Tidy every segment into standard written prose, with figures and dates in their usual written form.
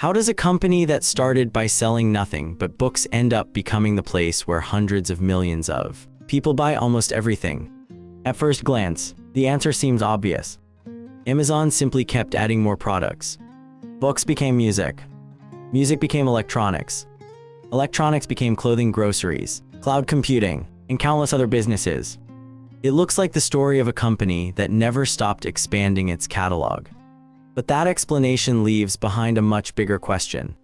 How does a company that started by selling nothing but books end up becoming the place where hundreds of millions of people buy almost everything? At first glance, the answer seems obvious. Amazon simply kept adding more products. Books became music. Music became electronics. Electronics became clothing, groceries, cloud computing, and countless other businesses. It looks like the story of a company that never stopped expanding its catalog. But that explanation leaves behind a much bigger question.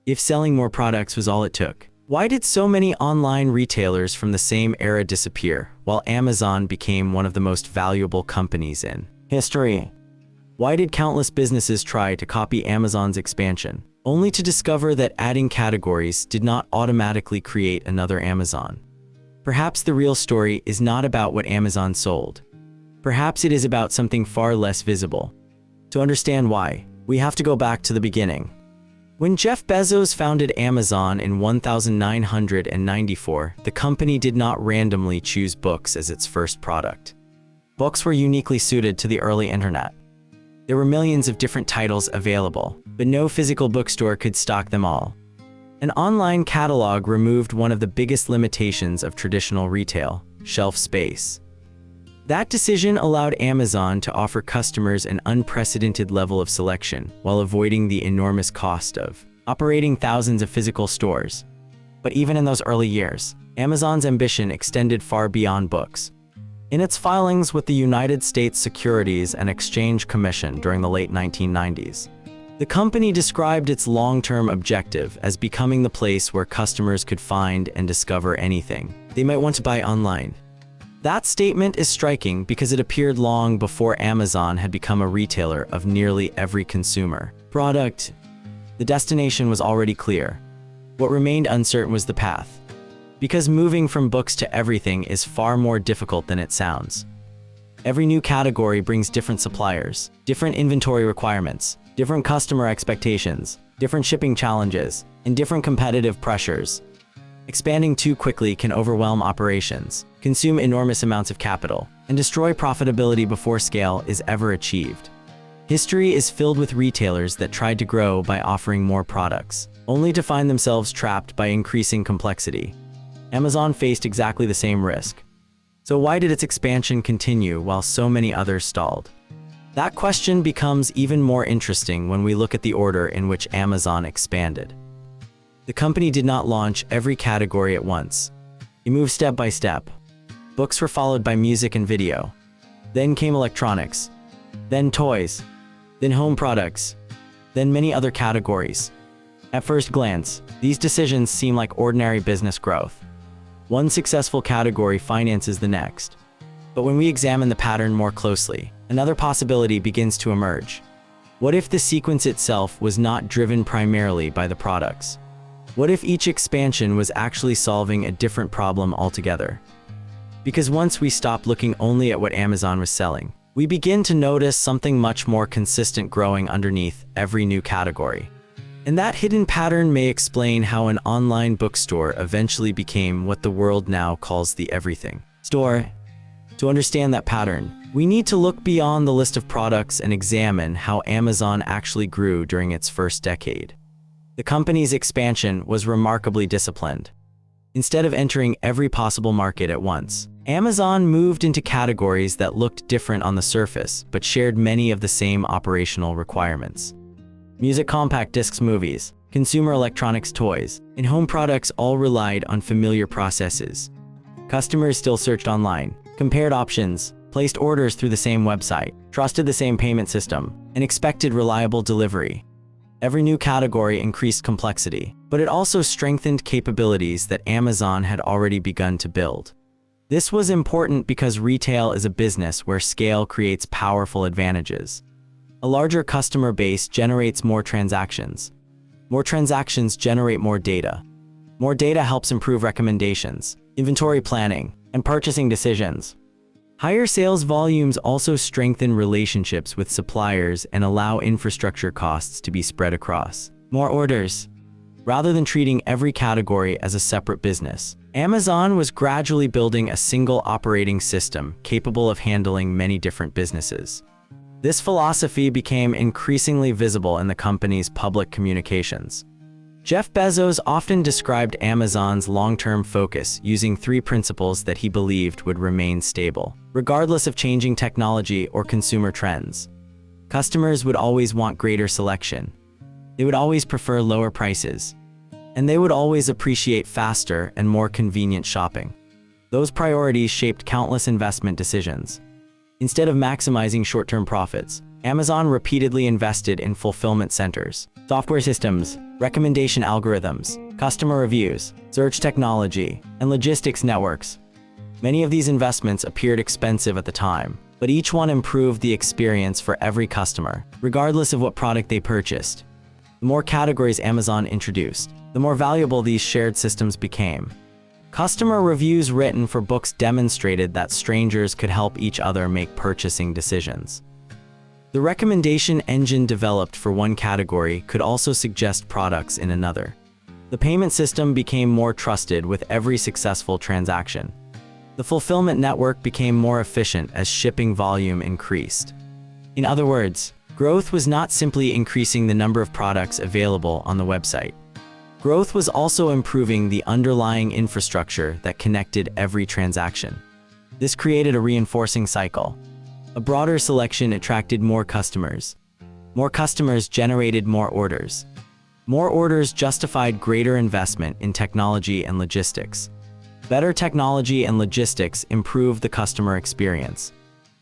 If selling more products was all it took, why did so many online retailers from the same era disappear, while Amazon became one of the most valuable companies in history? Why did countless businesses try to copy Amazon's expansion, only to discover that adding categories did not automatically create another Amazon? Perhaps the real story is not about what Amazon sold. Perhaps it is about something far less visible. To understand why, we have to go back to the beginning. When Jeff Bezos founded Amazon in 1994, the company did not randomly choose books as its first product. Books were uniquely suited to the early internet. There were millions of different titles available, but no physical bookstore could stock them all. An online catalog removed one of the biggest limitations of traditional retail: shelf space. That decision allowed Amazon to offer customers an unprecedented level of selection while avoiding the enormous cost of operating thousands of physical stores. But even in those early years, Amazon's ambition extended far beyond books. In its filings with the United States Securities and Exchange Commission during the late 1990s, the company described its long-term objective as becoming the place where customers could find and discover anything they might want to buy online. That statement is striking because it appeared long before Amazon had become a retailer of nearly every consumer product. The destination was already clear. What remained uncertain was the path. Because moving from books to everything is far more difficult than it sounds. Every new category brings different suppliers, different inventory requirements, different customer expectations, different shipping challenges, and different competitive pressures. Expanding too quickly can overwhelm operations, consume enormous amounts of capital, and destroy profitability before scale is ever achieved. History is filled with retailers that tried to grow by offering more products, only to find themselves trapped by increasing complexity. Amazon faced exactly the same risk. So why did its expansion continue while so many others stalled? That question becomes even more interesting when we look at the order in which Amazon expanded. The company did not launch every category at once. It moved step by step. Books were followed by music and video. Then came electronics. Then toys. Then home products. Then many other categories. At first glance, these decisions seem like ordinary business growth. One successful category finances the next. But when we examine the pattern more closely, another possibility begins to emerge. What if the sequence itself was not driven primarily by the products? What if each expansion was actually solving a different problem altogether? Because once we stop looking only at what Amazon was selling, we begin to notice something much more consistent growing underneath every new category. And that hidden pattern may explain how an online bookstore eventually became what the world now calls the everything store. To understand that pattern, we need to look beyond the list of products and examine how Amazon actually grew during its first decade. The company's expansion was remarkably disciplined. Instead of entering every possible market at once, Amazon moved into categories that looked different on the surface but shared many of the same operational requirements. Music, compact discs, movies, consumer electronics, toys, and home products all relied on familiar processes. Customers still searched online, compared options, placed orders through the same website, trusted the same payment system, and expected reliable delivery. Every new category increased complexity, but it also strengthened capabilities that Amazon had already begun to build. This was important because retail is a business where scale creates powerful advantages. A larger customer base generates more transactions. More transactions generate more data. More data helps improve recommendations, inventory planning, and purchasing decisions. Higher sales volumes also strengthen relationships with suppliers and allow infrastructure costs to be spread across more orders. Rather than treating every category as a separate business, Amazon was gradually building a single operating system capable of handling many different businesses. This philosophy became increasingly visible in the company's public communications. Jeff Bezos often described Amazon's long-term focus using three principles that he believed would remain stable, regardless of changing technology or consumer trends. Customers would always want greater selection. They would always prefer lower prices. And they would always appreciate faster and more convenient shopping. Those priorities shaped countless investment decisions. Instead of maximizing short-term profits, Amazon repeatedly invested in fulfillment centers, software systems, recommendation algorithms, customer reviews, search technology, and logistics networks. Many of these investments appeared expensive at the time, but each one improved the experience for every customer, regardless of what product they purchased. The more categories Amazon introduced, the more valuable these shared systems became. Customer reviews written for books demonstrated that strangers could help each other make purchasing decisions. The recommendation engine developed for one category could also suggest products in another. The payment system became more trusted with every successful transaction. The fulfillment network became more efficient as shipping volume increased. In other words, growth was not simply increasing the number of products available on the website. Growth was also improving the underlying infrastructure that connected every transaction. This created a reinforcing cycle. A broader selection attracted more customers. More customers generated more orders. More orders justified greater investment in technology and logistics. Better technology and logistics improved the customer experience.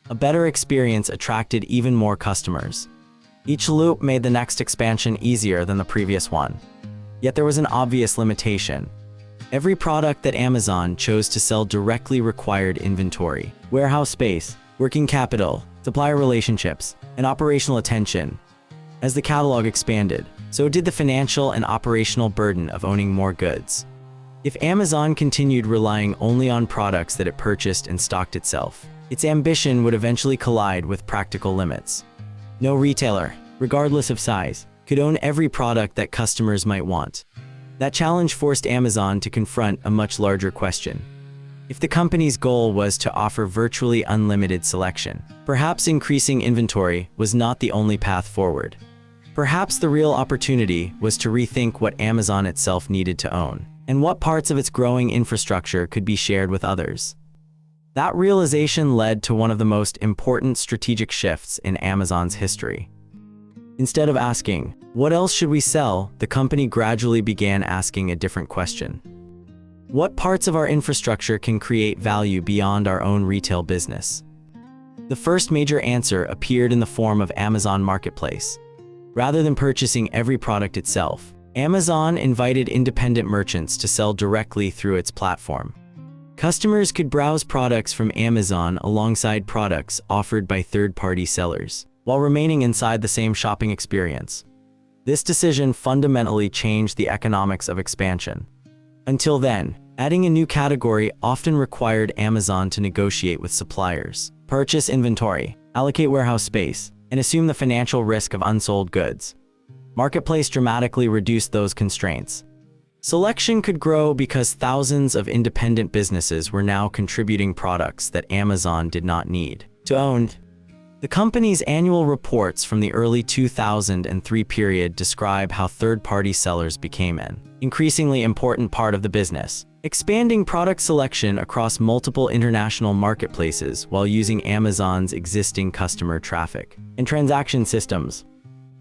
A better experience attracted even more customers. Each loop made the next expansion easier than the previous one. Yet there was an obvious limitation. Every product that Amazon chose to sell directly required inventory, warehouse space, working capital, supplier relationships, and operational attention. As the catalog expanded, so did the financial and operational burden of owning more goods. If Amazon continued relying only on products that it purchased and stocked itself, its ambition would eventually collide with practical limits. No retailer, regardless of size, could own every product that customers might want. That challenge forced Amazon to confront a much larger question. If the company's goal was to offer virtually unlimited selection, perhaps increasing inventory was not the only path forward. Perhaps the real opportunity was to rethink what Amazon itself needed to own, and what parts of its growing infrastructure could be shared with others. That realization led to one of the most important strategic shifts in Amazon's history. Instead of asking, "What else should we sell?" the company gradually began asking a different question. What parts of our infrastructure can create value beyond our own retail business? The first major answer appeared in the form of Amazon Marketplace. Rather than purchasing every product itself, Amazon invited independent merchants to sell directly through its platform. Customers could browse products from Amazon alongside products offered by third-party sellers, while remaining inside the same shopping experience. This decision fundamentally changed the economics of expansion. Until then, adding a new category often required Amazon to negotiate with suppliers, purchase inventory, allocate warehouse space, and assume the financial risk of unsold goods. Marketplace dramatically reduced those constraints. Selection could grow because thousands of independent businesses were now contributing products that Amazon did not need to own. The company's annual reports from the early 2003 period describe how third-party sellers became an increasingly important part of the business, expanding product selection across multiple international marketplaces while using Amazon's existing customer traffic and transaction systems.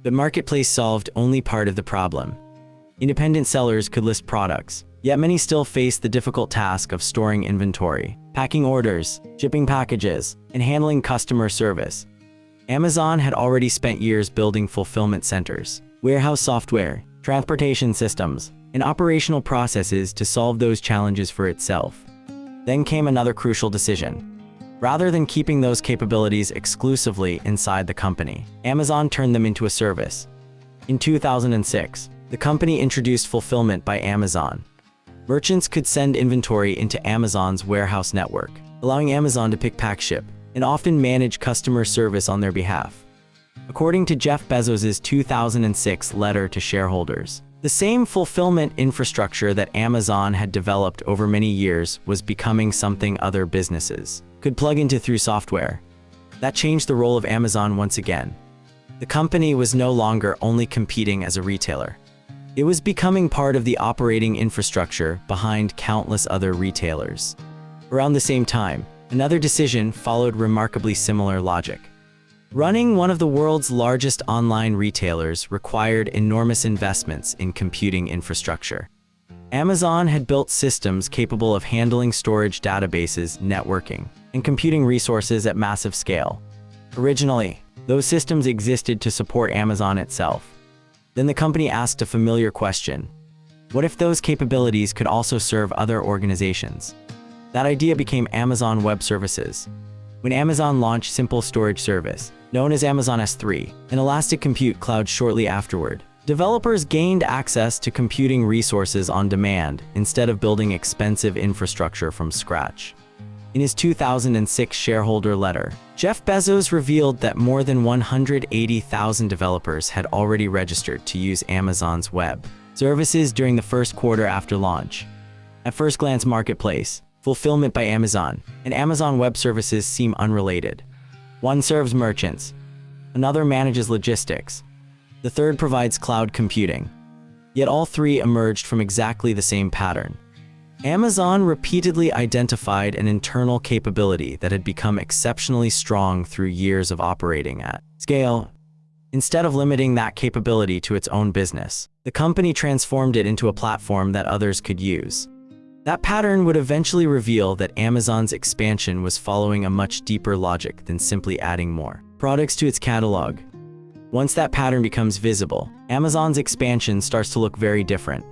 The marketplace solved only part of the problem. Independent sellers could list products, yet many still faced the difficult task of storing inventory, packing orders, shipping packages, and handling customer service. Amazon had already spent years building fulfillment centers, warehouse software, transportation systems, and operational processes to solve those challenges for itself. Then came another crucial decision. Rather than keeping those capabilities exclusively inside the company, Amazon turned them into a service. In 2006, the company introduced Fulfillment by Amazon. Merchants could send inventory into Amazon's warehouse network, allowing Amazon to pick, pack, ship, and often manage customer service on their behalf. According to Jeff Bezos' 2006 letter to shareholders, the same fulfillment infrastructure that Amazon had developed over many years was becoming something other businesses could plug into through software. That changed the role of Amazon once again. The company was no longer only competing as a retailer. It was becoming part of the operating infrastructure behind countless other retailers. Around the same time, another decision followed remarkably similar logic. Running one of the world's largest online retailers required enormous investments in computing infrastructure. Amazon had built systems capable of handling storage databases, networking, and computing resources at massive scale. Originally, those systems existed to support Amazon itself. Then the company asked a familiar question. What if those capabilities could also serve other organizations? That idea became Amazon Web Services. When Amazon launched Simple Storage Service, known as Amazon S3, an elastic compute cloud shortly afterward, developers gained access to computing resources on demand instead of building expensive infrastructure from scratch. In his 2006 shareholder letter, Jeff Bezos revealed that more than 180,000 developers had already registered to use Amazon's web services during the first quarter after launch. At first glance, Marketplace, Fulfillment by Amazon, and Amazon Web Services seem unrelated. One serves merchants, another manages logistics, the third provides cloud computing. Yet all three emerged from exactly the same pattern. Amazon repeatedly identified an internal capability that had become exceptionally strong through years of operating at scale. Instead of limiting that capability to its own business, the company transformed it into a platform that others could use. That pattern would eventually reveal that Amazon's expansion was following a much deeper logic than simply adding more products to its catalog. Once that pattern becomes visible, Amazon's expansion starts to look very different.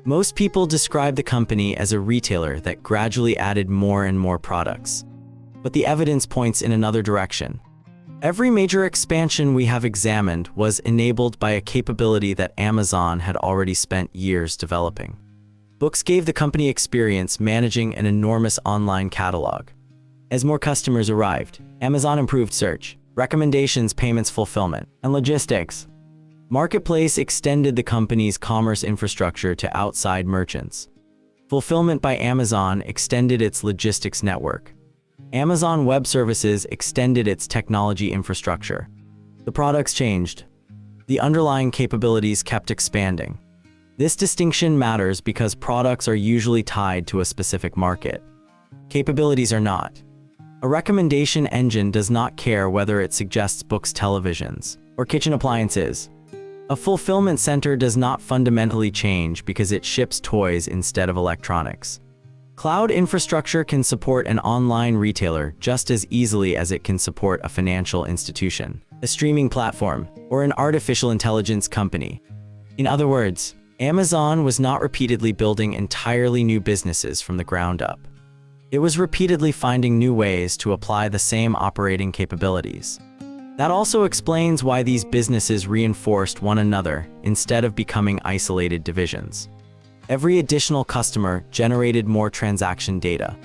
Most people describe the company as a retailer that gradually added more and more products. But the evidence points in another direction. Every major expansion we have examined was enabled by a capability that Amazon had already spent years developing. Books gave the company experience managing an enormous online catalog. As more customers arrived, Amazon improved search, recommendations, payments, fulfillment, and logistics. Marketplace extended the company's commerce infrastructure to outside merchants. Fulfillment by Amazon extended its logistics network. Amazon Web Services extended its technology infrastructure. The products changed. The underlying capabilities kept expanding. This distinction matters because products are usually tied to a specific market. Capabilities are not. A recommendation engine does not care whether it suggests books, televisions, or kitchen appliances. A fulfillment center does not fundamentally change because it ships toys instead of electronics. Cloud infrastructure can support an online retailer just as easily as it can support a financial institution, a streaming platform, or an artificial intelligence company. In other words, Amazon was not repeatedly building entirely new businesses from the ground up. It was repeatedly finding new ways to apply the same operating capabilities. That also explains why these businesses reinforced one another instead of becoming isolated divisions. Every additional customer generated more transaction data.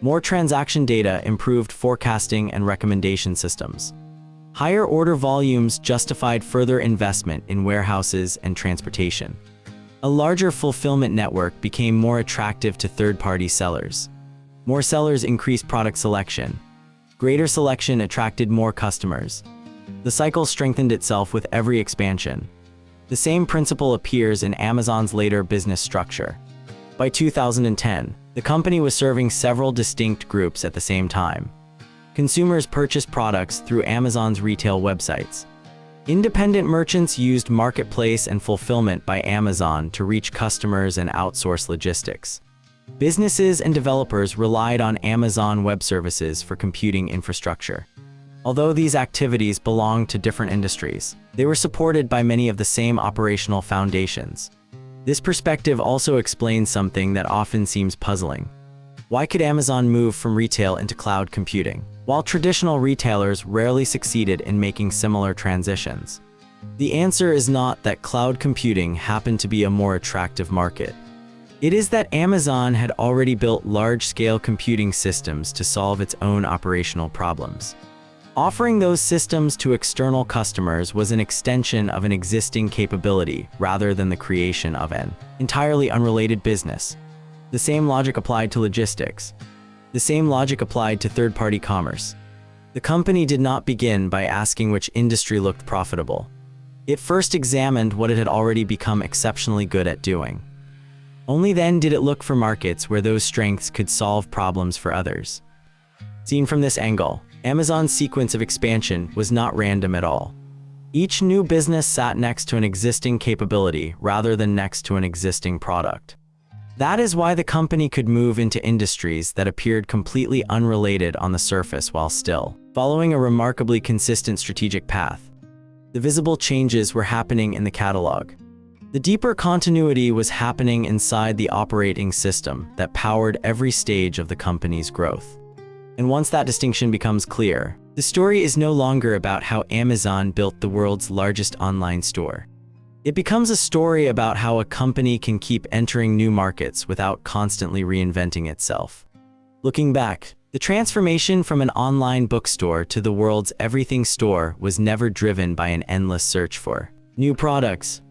More transaction data improved forecasting and recommendation systems. Higher order volumes justified further investment in warehouses and transportation. A larger fulfillment network became more attractive to third-party sellers. More sellers increased product selection. Greater selection attracted more customers. The cycle strengthened itself with every expansion. The same principle appears in Amazon's later business structure. By 2010, the company was serving several distinct groups at the same time. Consumers purchased products through Amazon's retail websites. Independent merchants used Marketplace and Fulfillment by Amazon to reach customers and outsource logistics. Businesses and developers relied on Amazon Web Services for computing infrastructure. Although these activities belonged to different industries, they were supported by many of the same operational foundations. This perspective also explains something that often seems puzzling. Why could Amazon move from retail into cloud computing, while traditional retailers rarely succeeded in making similar transitions? The answer is not that cloud computing happened to be a more attractive market. It is that Amazon had already built large-scale computing systems to solve its own operational problems. Offering those systems to external customers was an extension of an existing capability rather than the creation of an entirely unrelated business. The same logic applied to logistics. The same logic applied to third-party commerce. The company did not begin by asking which industry looked profitable. It first examined what it had already become exceptionally good at doing. Only then did it look for markets where those strengths could solve problems for others. Seen from this angle, Amazon's sequence of expansion was not random at all. Each new business sat next to an existing capability rather than next to an existing product. That is why the company could move into industries that appeared completely unrelated on the surface while still following a remarkably consistent strategic path. The visible changes were happening in the catalog. The deeper continuity was happening inside the operating system that powered every stage of the company's growth. And once that distinction becomes clear, the story is no longer about how Amazon built the world's largest online store. It becomes a story about how a company can keep entering new markets without constantly reinventing itself. Looking back, the transformation from an online bookstore to the world's everything store was never driven by an endless search for new products.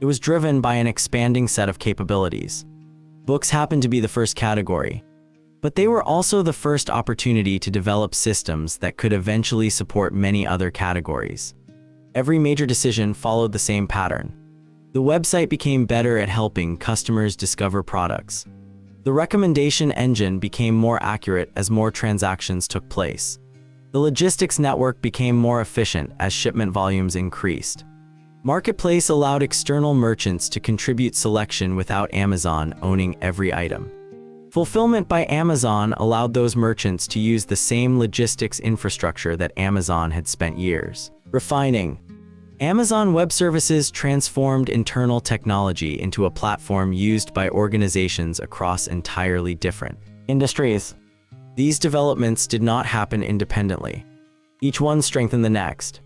It was driven by an expanding set of capabilities. Books happened to be the first category, but they were also the first opportunity to develop systems that could eventually support many other categories. Every major decision followed the same pattern. The website became better at helping customers discover products. The recommendation engine became more accurate as more transactions took place. The logistics network became more efficient as shipment volumes increased. Marketplace allowed external merchants to contribute selection without Amazon owning every item. Fulfillment by Amazon allowed those merchants to use the same logistics infrastructure that Amazon had spent years refining. Amazon Web Services transformed internal technology into a platform used by organizations across entirely different industries. These developments did not happen independently. Each one strengthened the next.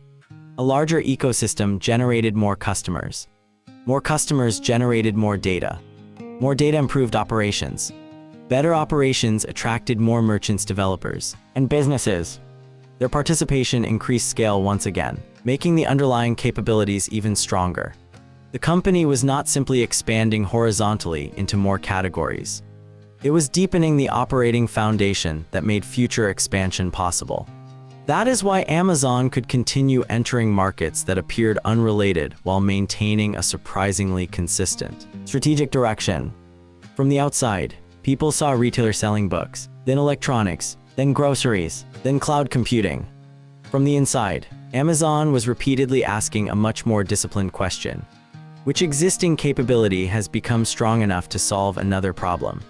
A larger ecosystem generated more customers. More customers generated more data. More data improved operations. Better operations attracted more merchants, developers, and businesses. Their participation increased scale once again, making the underlying capabilities even stronger. The company was not simply expanding horizontally into more categories. It was deepening the operating foundation that made future expansion possible. That is why Amazon could continue entering markets that appeared unrelated while maintaining a surprisingly consistent strategic direction. From the outside, people saw retailers selling books, then electronics, then groceries, then cloud computing. From the inside, Amazon was repeatedly asking a much more disciplined question. Which existing capability has become strong enough to solve another problem?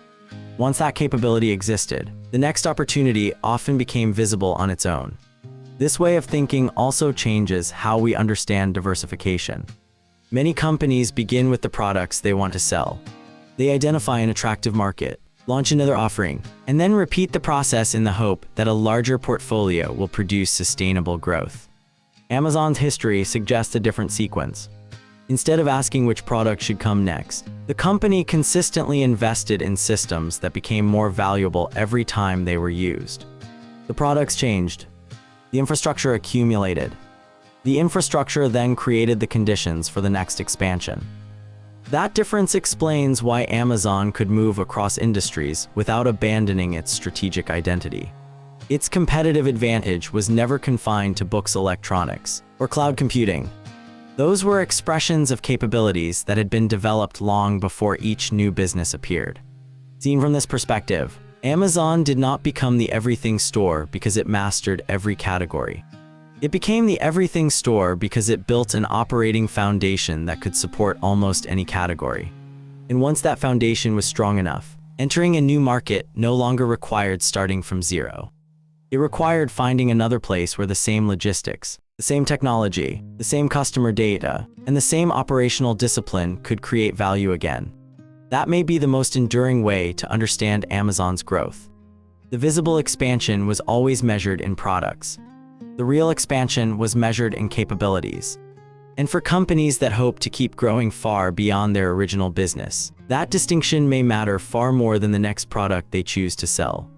Once that capability existed, the next opportunity often became visible on its own. This way of thinking also changes how we understand diversification. Many companies begin with the products they want to sell. They identify an attractive market, launch another offering, and then repeat the process in the hope that a larger portfolio will produce sustainable growth. Amazon's history suggests a different sequence. Instead of asking which product should come next, the company consistently invested in systems that became more valuable every time they were used. The products changed. The infrastructure accumulated. The infrastructure then created the conditions for the next expansion. That difference explains why Amazon could move across industries without abandoning its strategic identity. Its competitive advantage was never confined to books, electronics, or cloud computing. Those were expressions of capabilities that had been developed long before each new business appeared. Seen from this perspective, Amazon did not become the everything store because it mastered every category. It became the everything store because it built an operating foundation that could support almost any category. And once that foundation was strong enough, entering a new market no longer required starting from zero. It required finding another place where the same logistics, the same technology, the same customer data, and the same operational discipline could create value again. That may be the most enduring way to understand Amazon's growth. The visible expansion was always measured in products. The real expansion was measured in capabilities. And for companies that hope to keep growing far beyond their original business, that distinction may matter far more than the next product they choose to sell.